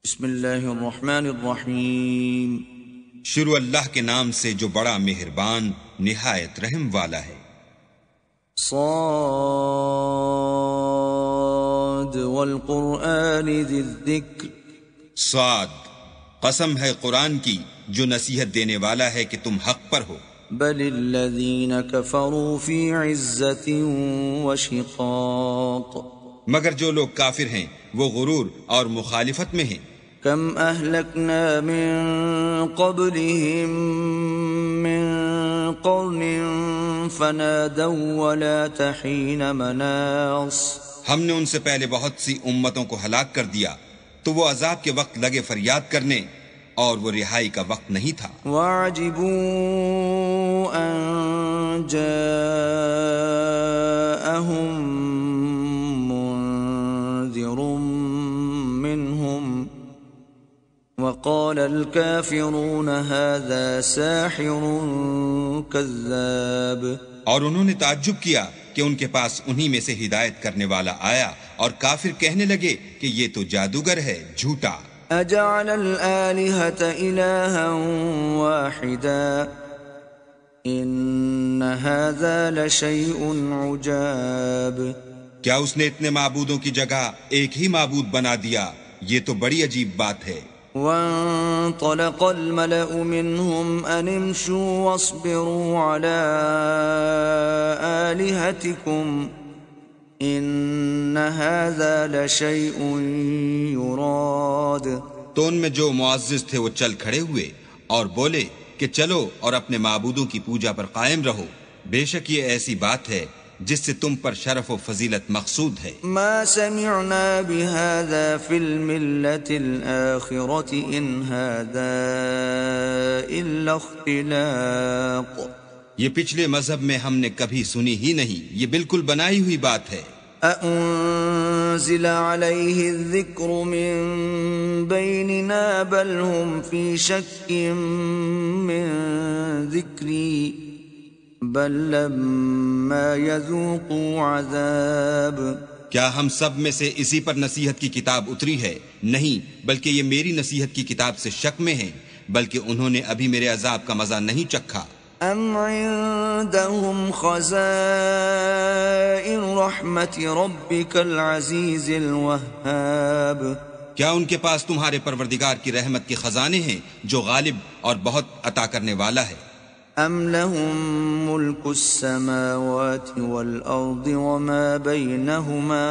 بسم اللہ الرحمن الرحیم۔ شروع اللہ کے نام سے جو بڑا مہربان نہایت رحم والا ہے۔ صاد والقرآن ذی الذکر، صاد، قسم ہے قرآن کی جو نصیحت دینے والا ہے کہ تم حق پر ہو۔ بل الذین کفروا فی عزت وشقاق، مگر جو لوگ کافر ہیں وہ غرور اور مخالفت میں ہیں۔ کم اہلکنا من قبلہم من قرن فنادوا ولا تحین مناص، ہم نے ان سے پہلے بہت سی امتوں کو ہلاک کر دیا تو وہ عذاب کے وقت لگے فریاد کرنے اور وہ رہائی کا وقت نہیں تھا۔ وَعَجِبُوا أَن جَاءَهُم مُنذِرٌ مِّنْهُمْ وَقَالَ الْكَافِرُونَ هَذَا سَاحِرٌ كَذَّابٌ، اور انہوں نے تعجب کیا کہ ان کے پاس انہی میں سے ہدایت کرنے والا آیا اور کافر کہنے لگے کہ یہ تو جادوگر ہے، جھوٹا۔ أَجَعَلَ الْآلِهَةَ إِلَٰهًا وَاحِدًا إِنَّ هَٰذَا لَشَيْءٌ عُجَابٌ، کیا اس نے اتنے معبودوں کی جگہ ایک ہی معبود بنا دیا؟ یہ تو بڑی عجیب بات ہے۔ وَانطَلَقَ الْمَلَأُ مِنْهُمْ أَنِ امْشُوا وَاصْبِرُوا عَلَىٰ آلِهَتِكُمْ إِنَّ هَٰذَا لَشَيْءٌ يُرَادُ، تو ان میں جو معزز تھے وہ چل کھڑے ہوئے اور بولے کہ چلو اور اپنے معبودوں کی پوجا پر قائم رہو، بے شک یہ ایسی بات ہے جس سے تم پر شرف و فضیلت مقصود ہے۔ ما سمعنا بهذا في الملة الآخرة إن هذا إلا اختلاق، یہ پچھلے مذہب میں ہم نے کبھی سنی ہی نہیں، یہ بالکل بنائی ہوئی بات ہے۔ أأنزل عليه الذكر من بيننا بل هم في شك من ذكري بل لما يذوقوا عذاب، کیا ہم سب میں سے اسی پر نصیحت کی کتاب اتری ہے؟ نہیں، بلکہ یہ میری نصیحت کی کتاب سے شک میں ہیں، بلکہ انہوں نے ابھی میرے عذاب کا مزہ نہیں چکھا۔ ام عندهم خزائن رحمت ربك العزیز الوهاب، کیا ان کے پاس تمہارے پروردگار کی رحمت کے خزانے ہیں جو غالب اور بہت عطا کرنے والا ہے؟ ام لهم ملک السماوات والارض وما بینهما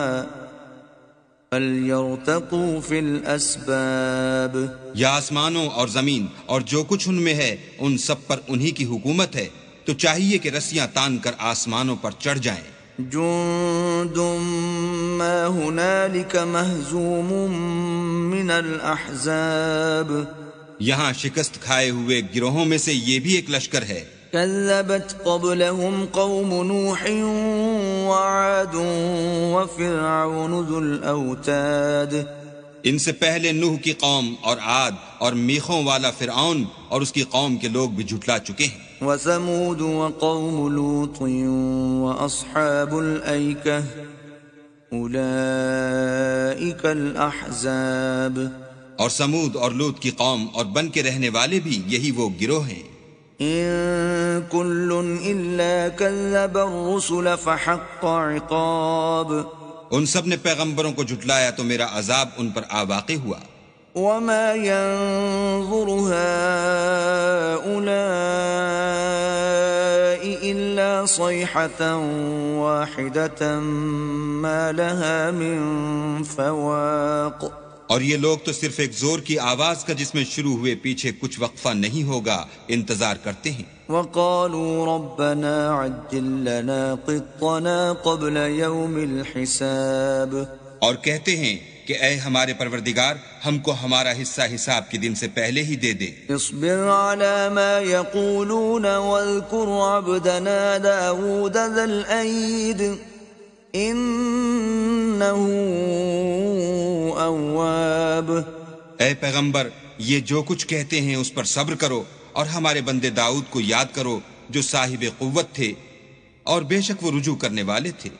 فلیرتقوا فی الاسباب، یا آسمانوں اور زمین اور جو کچھ ان میں ہے ان سب پر انہی کی حکومت ہے، تو چاہیے کہ رسیاں تان کر آسمانوں پر چڑھ جائیں۔ جند ما هنالك مهزوم من الاحزاب، یہاں شکست کھائے ہوئے گروہوں میں سے یہ بھی ایک لشکر ہے۔ كذبت قبلهم قوم نوح وعاد وفرعون ذو الأوتاد، ان سے پہلے نوح کی قوم اور عاد اور میخوں والا فرعون اور اس کی قوم کے لوگ بھی جھٹلا چکے ہیں۔ وثمود وقوم لوط وأصحاب الأيكة أولئك الأحزاب، اور سمود اور لوط کی قوم اور بن کے رہنے والے بھی یہی وہ گروہ ہیں۔ إن كل إلا كذب الرسل فحق عقاب، ان سب نے پیغمبروں کو جھٹلایا تو میرا عذاب ان پر آ واقع ہوا۔ وما ينظر هؤلاء إلا صيحة واحدة ما لها من فواق، اور یہ لوگ تو صرف ایک زور کی آواز کا جس میں شروع ہوئے پیچھے کچھ وقفہ نہیں ہوگا انتظار کرتے ہیں۔ وقالوا ربنا عجل لنا قطنا قبل يوم الحساب، اور کہتے ہیں کہ اے ہمارے پروردگار ہم کو ہمارا حصہ حساب کے دن سے پہلے ہی دے دے۔ اصبر على ما يقولون واذكر عبدنا داود ذا الأيد إنه اواب، اے پیغمبر یہ جو کچھ کہتے ہیں اس پر صبر کرو اور ہمارے بندے داؤد کو یاد کرو جو صاحب قوت تھے اور بے شک وہ رجوع کرنے والے تھے۔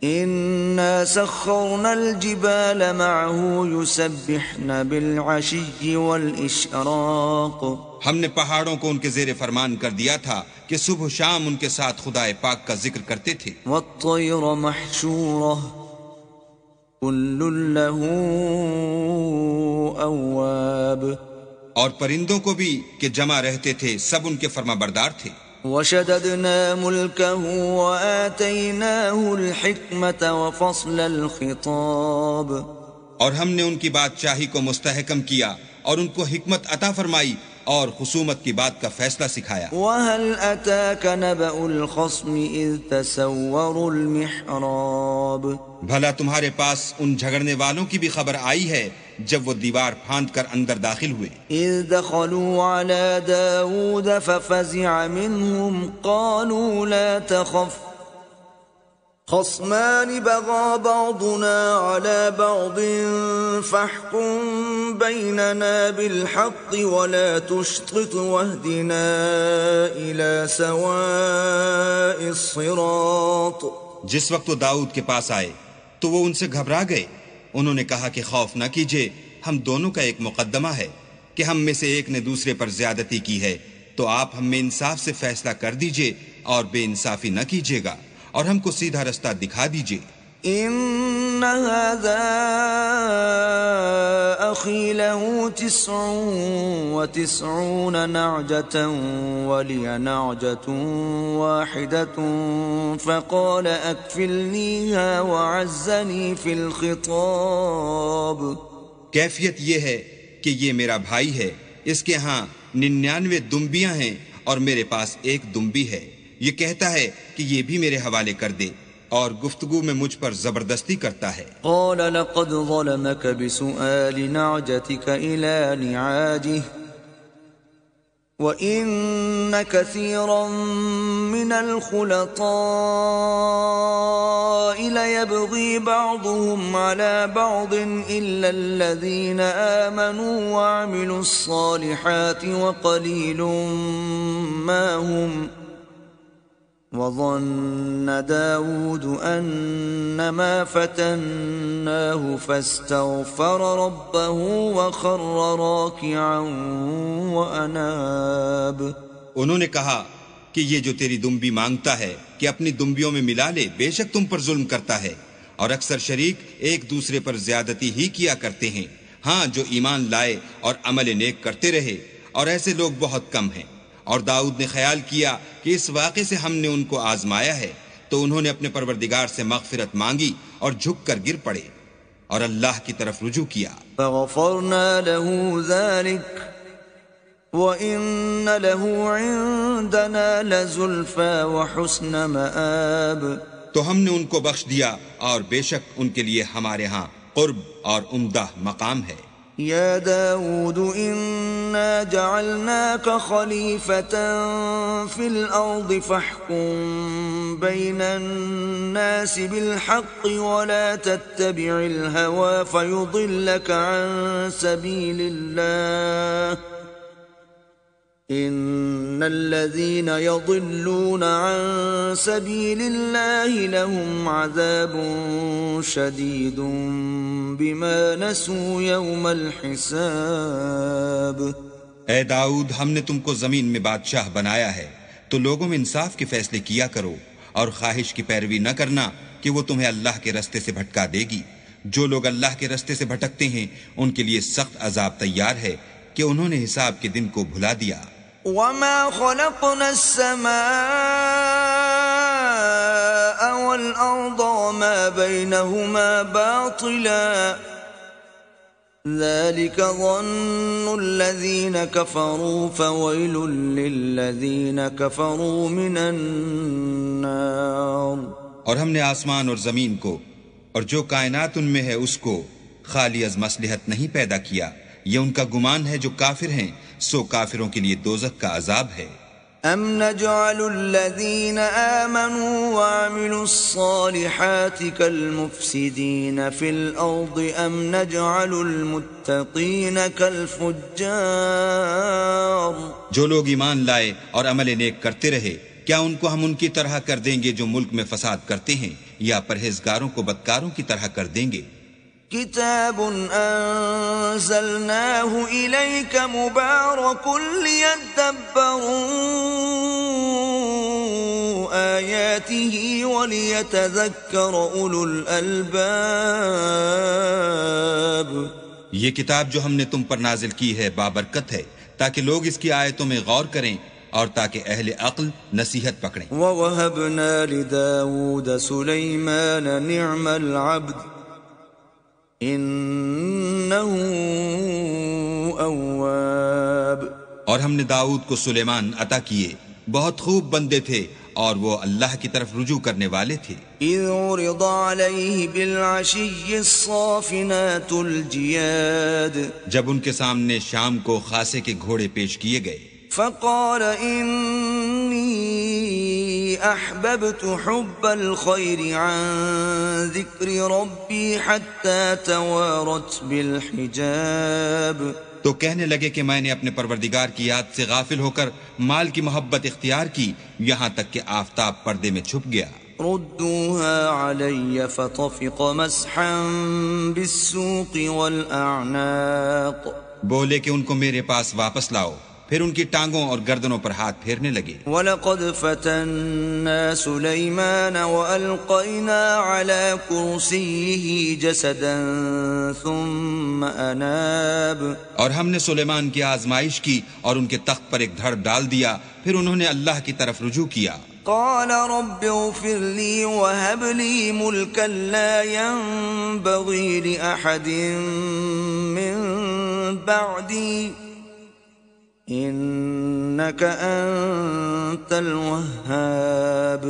إنا سخرنا الجبال معه يسبحن بالعشي والإشراق ہم نے پہاڑوں کو ان کے زیر فرمان کر دیا تھا کہ صبح و شام ان کے ساتھ خدا پاک کا ذکر کرتے تھے. والطير محشورة كل له أواب اور پرندوں کو بھی کہ جمع رہتے تھے، سب ان کے فرما بردار تھے. وشددنا ملكه وآتيناه الحكمة وفصل الخطاب اور ہم نے ان کی بادشاہی کو مستحکم کیا اور ان کو حکمت عطا فرمائی اور خصومت کی بات کا فیصلہ سکھایا. وهل أتاك نبأ الخصم إذ تسوروا المحراب بھلا تمہارے پاس ان جھگڑنے والوں کی بھی خبر آئی ہے جب وہ دیوار پھاند کر اندر داخل ہوئے. إذ دخلوا على داود ففزع منهم قالوا لا تخف خصمان بغى بعضنا على بعض فاحكم بيننا بالحق ولا تشطط واهدنا إلى سواء الصراط. جس وقت وہ داؤد کے پاس آئے تو وہ ان سے گھبرا گئے. انہوں نے کہا کہ خوف نہ کیجیے، ہم دونوں کا ایک مقدمہ ہے کہ ہم میں سے ایک نے دوسرے پر زیادتی کی ہے، تو آپ ہم میں انصاف سے فیصلہ کر دیجئے اور بے انصافی نہ کیجیے گا اور ہم کو سیدھا رستہ دکھا دیجئے. إن هذا أخي له 99 نعجة ولي نعجة واحدة فقال أكفلنيها وعزني في الخطاب. کیفیت یہ ہے کہ یہ میرا بھائی ہے، اس کے ہاں 99 دمبیاں ہیں اور میرے پاس ایک دمبی ہے. یہ کہتا ہے کہ یہ بھی میرے حوالے کر دے اور گفتگو میں مجھ پر زبردستی کرتا ہے. قال لقد ظلمك بسؤال نعجتك إلى نعاجه وإن كثيرا من الخلطاء ليبغي بعضهم على بعض إلا الذين آمنوا وعملوا الصالحات وقليل ما هم. وظن داود أنما فتناه فاستغفر ربه وخر راكعا وأناب. انہوں نے کہا کہ یہ جو تیری دمبی مانگتا ہے کہ اپنی دمبیوں میں ملا لے، بے شک تم پر ظلم کرتا ہے اور اکثر شریک ایک دوسرے پر زیادتی ہی کیا کرتے ہیں. ہاں، جو ایمان لائے اور عمل نیک کرتے رہے، اور ایسے لوگ بہت کم ہیں. اور داؤد نے خیال کیا کہ اس واقعے سے ہم نے ان کو آزمایا ہے، تو انہوں نے اپنے پروردگار سے مغفرت مانگی اور جھک کر گر پڑے اور اللہ کی طرف رجوع کیا. فغفرنا له ذلك وإن له عندنا لزلفى وحسن مآب. تو ہم نے ان کو بخش دیا اور بے شک ان کے لیے ہمارے ہاں قرب اور عمدہ مقام ہے. يا داود إنا جعلناك خليفة في الأرض فاحكم بين الناس بالحق ولا تتبع الهوى فيضلك عن سبيل الله إن الذين يضلون عن سبيل الله لهم عذاب شديد بما نسوا يوم الحساب. اے داؤد، ہم نے تم کو زمین میں بادشاہ بنایا ہے، تو لوگوں میں انصاف کے فیصلے کیا کرو اور خواہش کی پیروی نہ کرنا کہ وہ تمہیں اللہ کے رستے سے بھٹکا دے گی. جو لوگ اللہ کے رستے سے بھٹکتے ہیں ان کے لیے سخت عذاب تیار ہے کہ انہوں نے حساب کے دن کو بھلا دیا. وما خلقنا السماء والأرض وما بينهما باطلا ذلك ظن الذين كفروا فويل للذين كفروا من النار. اور ہم نے آسمان اور زمین کو اور جو کائنات ان میں ہے اس کو خالی از مصلحت نہیں پیدا کیا. یہ ان کا گمان ہے جو کافر ہیں، سو کافروں کے لیے دوزخ کا عذاب ہے. ام نجعل الذين آمنوا وعملوا الصالحات كالمفسدين في الأرض ام نجعل المتقين كالفجار. جو لوگ ایمان لائے اور عمل نیک کرتے رہے، کیا ان کو ہم ان کی طرح کر دیں گے جو ملک میں فساد کرتے ہیں، یا پرہیزگاروں کو بدکاروں کی طرح کر دیں گے۔ كتاب أنزلناه إليك مبارك ليدبروا آياته وليتذكر أولو الألباب۔ یہ کتاب جو ہم نے تم پر نازل کی ہے بابرکت ہے تاکہ لوگ اس کی آیتوں میں غور کریں اور تاکہ اہل عقل نصیحت پکڑیں۔ وَوَهَبْنَا لِدَاوُودَ سُلَيْمَانَ نِعْمَ الْعَبْدِ إِنَّهُ أَوَّابٌ۔ اور ہم نے داؤد کو سلیمان عطا کیے، بہت خوب بندے تھے اور وہ اللہ کی طرف رجوع کرنے والے تھے۔ إِذْ عُرِضَ عَلَيْهِ بِالْعَشِيِّ الصَّافِنَاتُ الْجِيَادُ، جب ان کے سامنے شام کو خاصے کے گھوڑے پیش کیے گئے، فقال إني أحببت حب الخير عن ذكر ربي حتى توارت بالحجاب۔ تو کہنے لگے کہ میں نے اپنے پروردگار کی یاد سے غافل ہو کر مال کی محبت اختیار کی، یہاں تک کہ آفتاب پردے میں چھپ گیا۔ ردوها علي فطفق مسحا بالسوق والأعناق، بولے کہ ان کو میرے پاس واپس لاؤ، پھر ان کی ٹانگوں اور گردنوں پر ہاتھ پھیرنے لگے۔ وَلَقَدْ فَتَنَّا سُلَيْمَانَ وَأَلْقَيْنَا عَلَى كُرْسِيِّهِ جَسَدًا ثُمَّ أَنَابَ، اور ہم نے سلیمان کی آزمائش کی اور ان کے تخت پر ایک دھڑ ڈال دیا، پھر انہوں نے اللہ کی طرف رجوع کیا۔ قال رب اغفر لي وهب لي ملكا لا ينبغي لأحد من بعدي إنك أنت الوهاب۔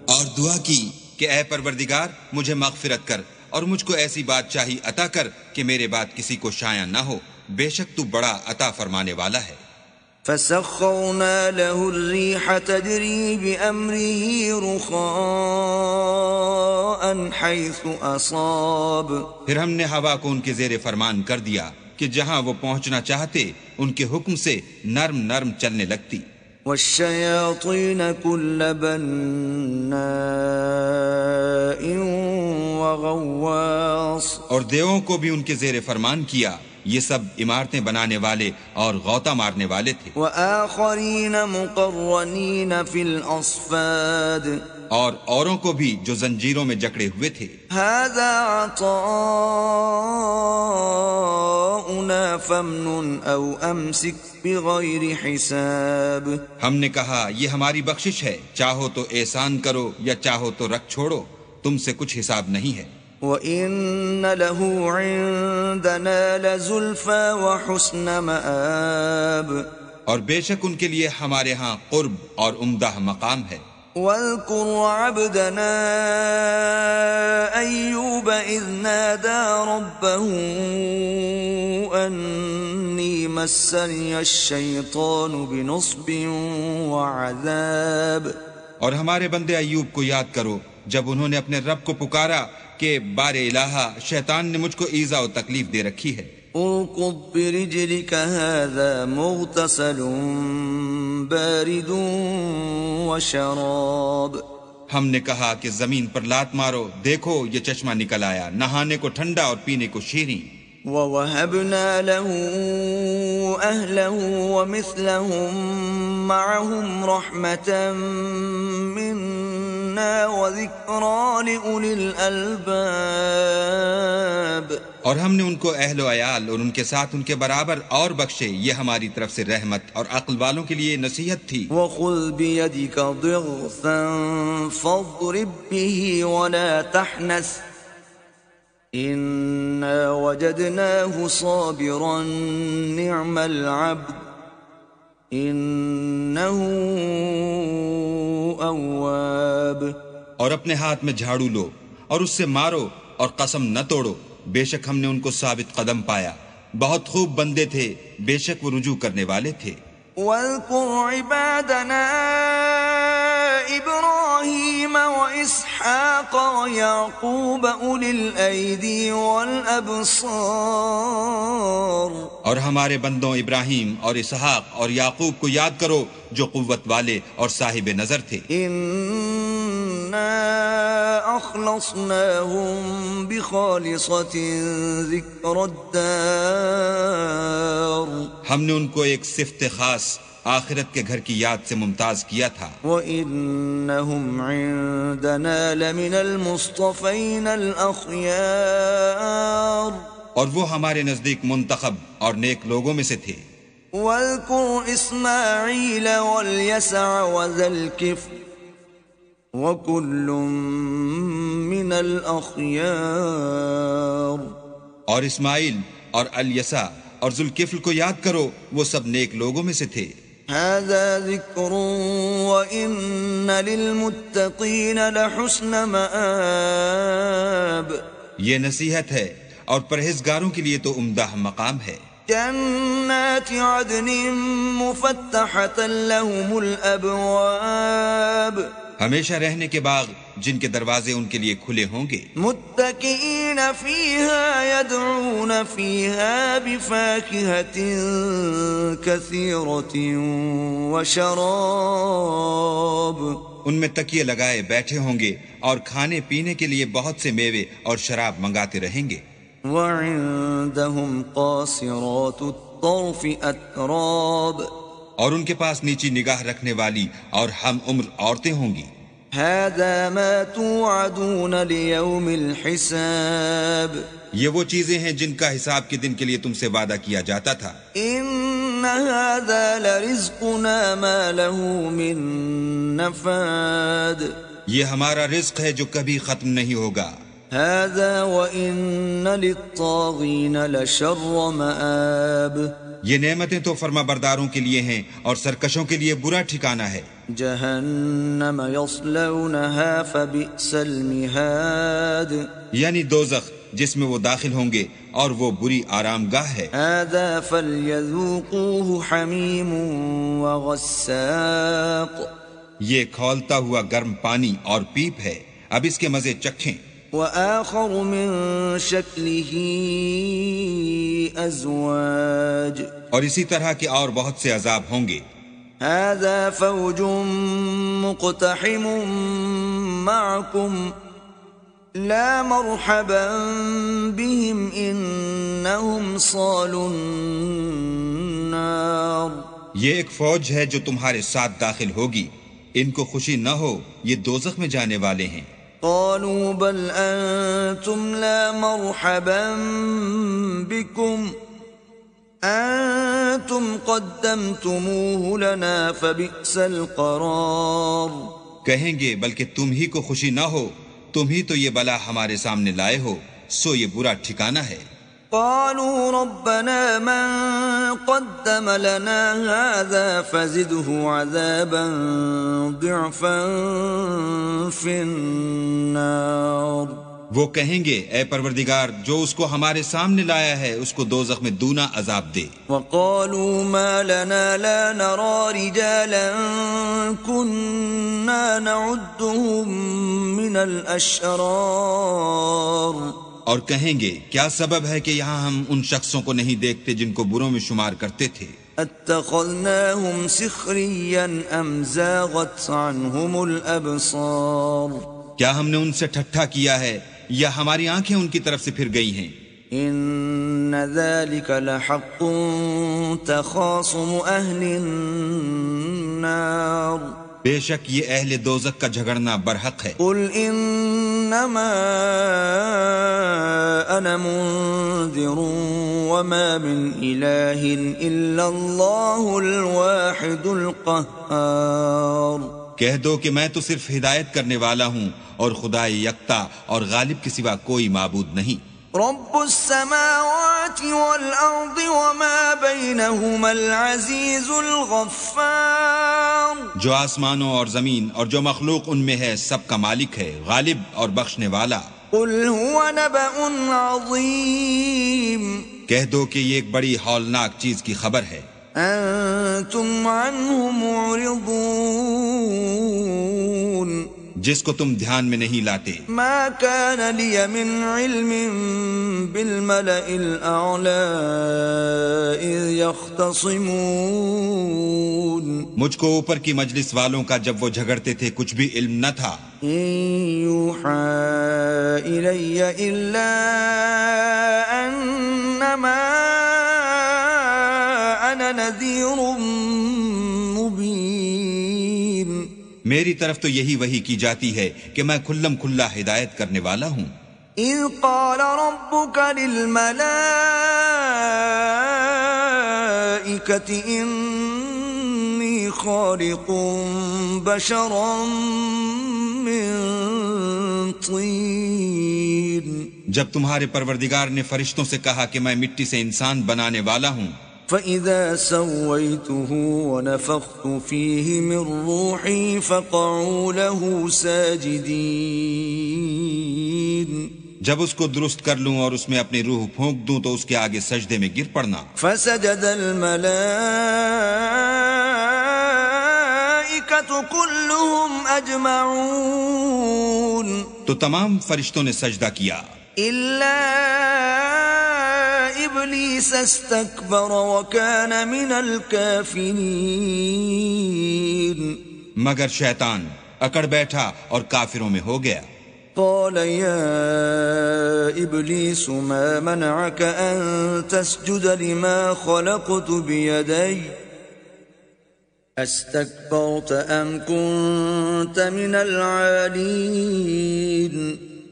اور دعا کی کہ اے پروردگار مجھے مغفرت کر اور مجھ کو ایسی بادشاہی عطا کر کہ میرے بعد کسی کو شایع نہ ہو، بے شک تو بڑا عطا فرمانے والا ہے۔ فسخرنا له الريح تجري بأمره رخاء حيث أصاب، پھر ہم نے ہوا کو ان کے زیر فرمان کر دیا کہ جہاں وہ پہنچنا چاہتے ان کے حکم سے نرم نرم چلنے لگتی۔ والشياطين كل بناء وغواص، اور دیووں کو بھی ان کے زیر فرمان کیا، یہ سب عمارتیں بنانے والے اور غوطہ مارنے والے تھے۔ وآخرين مقرنين في الأصفاد، اور اوروں کو بھی جو زنجیروں میں جکڑے ہوئے تھے۔ هذا عطاؤنا فامنن أو أمسك بغير حساب، ہم نے کہا یہ ہماری بخشش ہے، چاہو تو احسان کرو یا چاہو تو رکھ چھوڑو، تم سے کچھ حساب نہیں ہے۔ وَإِنَّ لَهُ عِندَنَا لَزُلْفَى وَحُسْنَ مَآبٍ، اور بے شک ان کے لیے ہمارے ہاں قرب اور عمدہ مقام ہے۔ وَاذْكُرْ عَبْدَنَا أَيُّوبَ إِذْ نَادَى رَبَّهُ أَنِّي مَسَّنِيَ الشَّيْطَانُ بِنُصْبٍ وَعَذَابٍ، اور ہمارے بندے ایوب کو یاد کرو جب انہوں نے اپنے رب کو پکارا کہ بار الہا شیطان نے مجھ کو ایذا و تکلیف دے رکھی ہے۔ اركض برجلك هذا مغتسل بارد وشراب، ہم نے کہا کہ زمین پر لات مارو، دیکھو یہ چشمہ نکل آیا، نہانے کو ٹھنڈا اور پینے کو شیریں۔ وَوَهَبْنَا لَهُ أَهْلَهُ وَمِثْلَهُم مَّعَهُمْ رَحْمَةً مِّنَّا وَذِكْرَىٰ لِأُولِي الْأَلْبَابِ، اور ہم نے ان کو اہل و عیال اور ان کے ساتھ ان کے برابر اور بخشے، یہ ہماری طرف سے رحمت اور عقل والوں کے لیے نصیحت تھی۔ وَخُذْ بِيَدِكَ ضِغْثًا فَاضْرِب بِّهِ وَلَا تَحْنَثْ إِنَّا وَجَدْنَاهُ صَابِرًا نِعْمَ الْعَبْدُ إِنَّهُ أَوَّابٌ۔ اور اپنے ہاتھ میں جھاڑو لو اور اس سے مارو اور قسم نہ توڑو، بے شک ہم نے ان کو ثابت قدم پایا، بہت خوب بندے تھے، بے شک وہ رجوع کرنے والے تھے۔ وَاذْكُرْ عِبَادَنَا إِبْرَاهِيمَ وَإِسْحَاقَ وَيَعْقُوبَ أُولِي الْأَيْدِي وَالْأَبْصَارِ، اور ہمارے بندوں ابراہیم اور اسحاق اور یعقوب کو یاد کرو جو قوت والے اور صاحب نظر تھے۔ إِنَّا وأخلصناهم بخالصة ذكر الدار ہم نے ان کو ایک صفت خاص آخرت کے گھر کی یاد سے ممتاز کیا تھا. وَإِنَّهُمْ عِندَنَا لَمِنَ الْمُصْطَفَيْنَ الْأَخْيَارِ اور وہ ہمارے نزدیک منتخب اور نیک لوگوں میں سے تھے. وَاذْكُرْ إِسْمَاعِيلَ وَالْيَسَعَ وَذَا الْكِفْلِ وَكُلٌّ مِّنَ الْأَخْيَارِ اور اسماعیل اور الیسع اور ذوالکفل کو یاد کرو، وہ سب نیک لوگوں میں سے تھے. هذا ذکر وَإِنَّ لِلْمُتَّقِينَ لَحُسْنَ مَآب یہ نصیحت ہے اور پرہیزگاروں کے لیے تو عمدہ مقام ہے. جنات عدن مفتحة لهم الأبواب ہمیشہ رہنے کے باغ جن کے دروازے ان کے لیے کھلے ہوں گے. متكئين فيها يدعون فيها بفاكهة كثيرة وشراب ان میں تکیے لگائے بیٹھے ہوں گے اور کھانے پینے کے لیے بہت سے میوے اور شراب منگاتے رہیں گے. وعندهم قاصرات الطرف أتراب اور ان کے پاس نیچی نگاہ رکھنے والی اور ہم عمر عورتیں ہوں گی. هذا ما توعدون ليوم الحساب یہ وہ چیزیں ہیں جن کا حساب کے دن کے لیے تم سے وعدہ کیا جاتا تھا. ان هذا لرزقنا ما له من نفاد یہ ہمارا رزق ہے جو کبھی ختم نہیں ہوگا. هذا وإن للطاغين لشر مآب یہ نعمتیں تو فرما برداروں کے لیے ہیں اور سرکشوں کے لیے برا ٹھکانہ ہے. جہنم یصلونها فبئس المہاد یعنی دوزخ جس میں وہ داخل ہوں گے اور وہ بری آرام گاہ ہے. هذا فليذوقوه حمیم وغساق یہ کھولتا ہوا گرم پانی اور پیپ ہے، اب اس کے مزے چکھیں. وآخر من شکلہ ازواج اور اسی طرح کے اور بہت سے عذاب ہوں گے. هذا فوج مقتحم معكم لا مرحبا بهم انهم صالوا النار یہ ایک فوج ہے جو تمہارے ساتھ داخل ہوگی، ان کو خوشی نہ ہو، یہ دوزخ میں جانے والے ہیں. قالوا بل انتم لا مرحبا بكم انتم قدمتموه لنا فبئس القرار کہیں گے بلکہ تم ہی کو خوشی نہ ہو، تم ہی تو یہ بلا ہمارے سامنے لائے ہو، سو یہ برا ٹھکانہ ہے. قالوا ربنا من قدم لنا هذا فزده عذابا ضعفا في النار وہ کہیں گے اے پروردگار جو اس کو ہمارے سامنے لایا ہے اس کو دوزخ میں دونا عذاب دے. وقالوا ما لنا لا نرى رجالا كنا نعدهم من الاشرار اور کہیں گے کیا سبب ہے کہ یہاں ہم ان شخصوں کو نہیں دیکھتے جن کو بروں میں شمار کرتے تھے. اتخذناهم سخريا ام زاغت عنهم الابصار کیا ہم نے ان سے ٹھٹھا کیا ہے یا ہماری آنکھیں ان کی طرف سے پھر گئی ہیں. ان ذلك لحق تخاصم اهل النار بے شک یہ اہل دوزخ کا جھگڑنا برحق ہے. قل انما انا منذر وما من اله الا الله الواحد القهار کہہ دو کہ میں تو صرف ہدایت کرنے والا ہوں اور خدا یکتا اور غالب کے سوا کوئی معبود نہیں. رب السماوات والارض وما بينهما العزيز الغفار جو آسمانوں اور زمین اور جو مخلوق ان میں ہے سب کا مالک ہے، غالب اور بخشنے والا. قل هو نبأ عظيم کہہ دو کہ یہ ایک بڑی ہولناک چیز کی خبر ہے. انتم عنه معرضون جس کو تم دھیان میں نہیں لاتے. ما كان لي من علم بالملأ الأعلى إذ يختصمون. مجھ کو اوپر کی مجلس والوں کا جب وہ جھگڑتے تھے کچھ بھی علم نہ تھا. إن يوحى إلي إلا أنما أنا نذير مبين. میری طرف تو یہی وحی کی جاتی ہے کہ میں کھلم کھلا ہدایت کرنے والا ہوں. إذ قال ربك للملائكة إني خالق بشرا من طين. جب تمہارے پروردگار نے فرشتوں سے کہا کہ میں مٹی سے انسان بنانے والا ہوں. فَإِذَا سَوَّيْتُهُ وَنَفَخْتُ فِيهِ مِنْ رُوحِي فَقَعُوا لَهُ سَاجِدِينَ. جب اس کو درست کر لوں اور اس میں اپنی روح پھونک دوں تو اس کے آگے سجدے میں گر پڑنا. فَسَجَدَ الْمَلَائِكَةُ كُلُّهُمْ أَجْمَعُونَ. تو تمام فرشتوں نے سجدہ کیا إِلَّا إِبْلِيسَ اسْتَكْبَرَ وَكَانَ مِنَ الْكَافِرِينَ. مگر شیطان اکڑ بیٹھا اور کافروں میں ہو گیا. قال يا إبليس ما منعك أن تسجد لما خلقت بيدي أستكبرت أم كنت من العالين.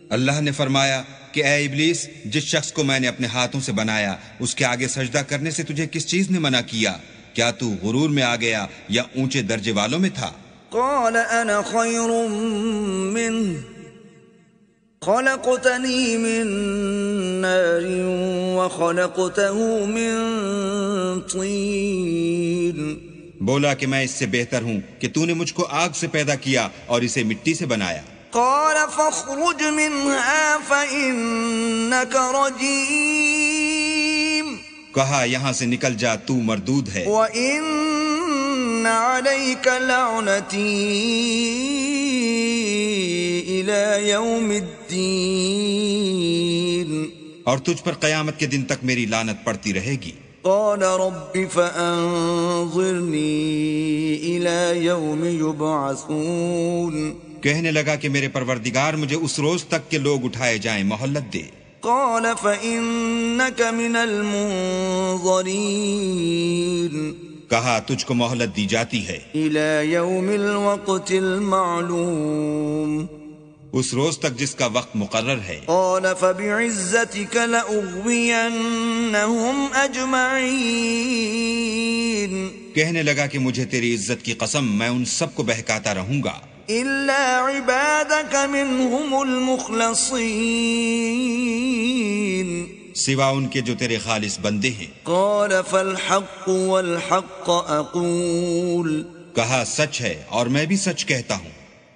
اللہ نے فرمایا کہ اے ابلیس، جس شخص کو میں نے اپنے ہاتھوں سے بنایا اس کے آگے سجدہ کرنے سے تجھے کس چیز نے منع کیا؟ کیا تو غرور میں آ گیا یا اونچے درجے والوں میں تھا؟ قال أنا خير منه خلقتني من نار وخلقته من طين. بولا کہ میں اس سے بہتر ہوں کہ تو نے مجھ کو آگ سے پیدا کیا اور اسے مٹی سے بنایا. قال فاخرج منها فإنك رجيم. کہا یہاں سے نکل جا، تو مردود ہے. وإن عليك لعنتي إلى يوم الدين. اور تجھ پر قیامت کے دن تک میری لعنت پڑتی رہے گی. قال رب فأنظرني إلى يوم يبعثون. کہنے لگا کہ میرے پروردگار مجھے اس روز تک کہ لوگ اٹھائے جائیں مہلت دے. قال فإنك من المنظرين. کہا تجھ کو مہلت دی جاتی ہے إلى يوم الوقت المعلوم. اس روز تک جس کا وقت مقرر ہے. قال فبعزتك لأغوينهم أجمعين. کہنے لگا کہ مجھے تیری عزت کی قسم میں ان سب کو بہکاتا رہوں گا إلا عبادك منهم المخلصين. سوا ان کے جو تیرے خالص بندے ہیں. قال فالحق والحق أقول. کہا سچ ہے اور میں بھی سچ کہتا ہوں.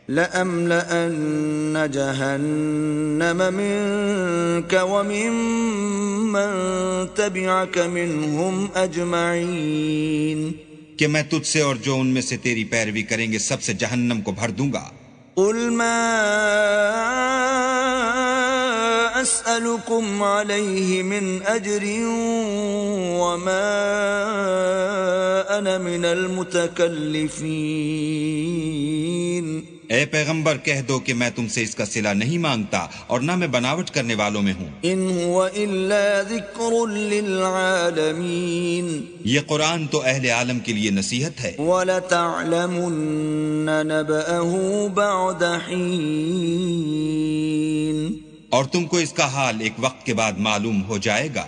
لأملأن جهنم منك وممن تبعك منهم أجمعين. کہ میں تجھ سے اور جو ان میں سے تیری پیروی کریں گے سب سے جہنم کو بھر دوں گا. قل ما أسألكم عليه من أجر وما أنا من المتكلفين. اے پیغمبر کہہ دو کہ میں تم سے اس کا صلہ نہیں مانگتا اور نہ میں بناوٹ کرنے والوں میں ہوں. إن هو إلا ذكر للعالمين. یہ قرآن تو اہل عالم کے لیے نصیحت ہے. وَلَتَعْلَمُنَّ نَبَأَهُ بَعْدَ حِينٍ. اور تم کو اس کا حال ایک وقت کے بعد معلوم ہو جائے گا.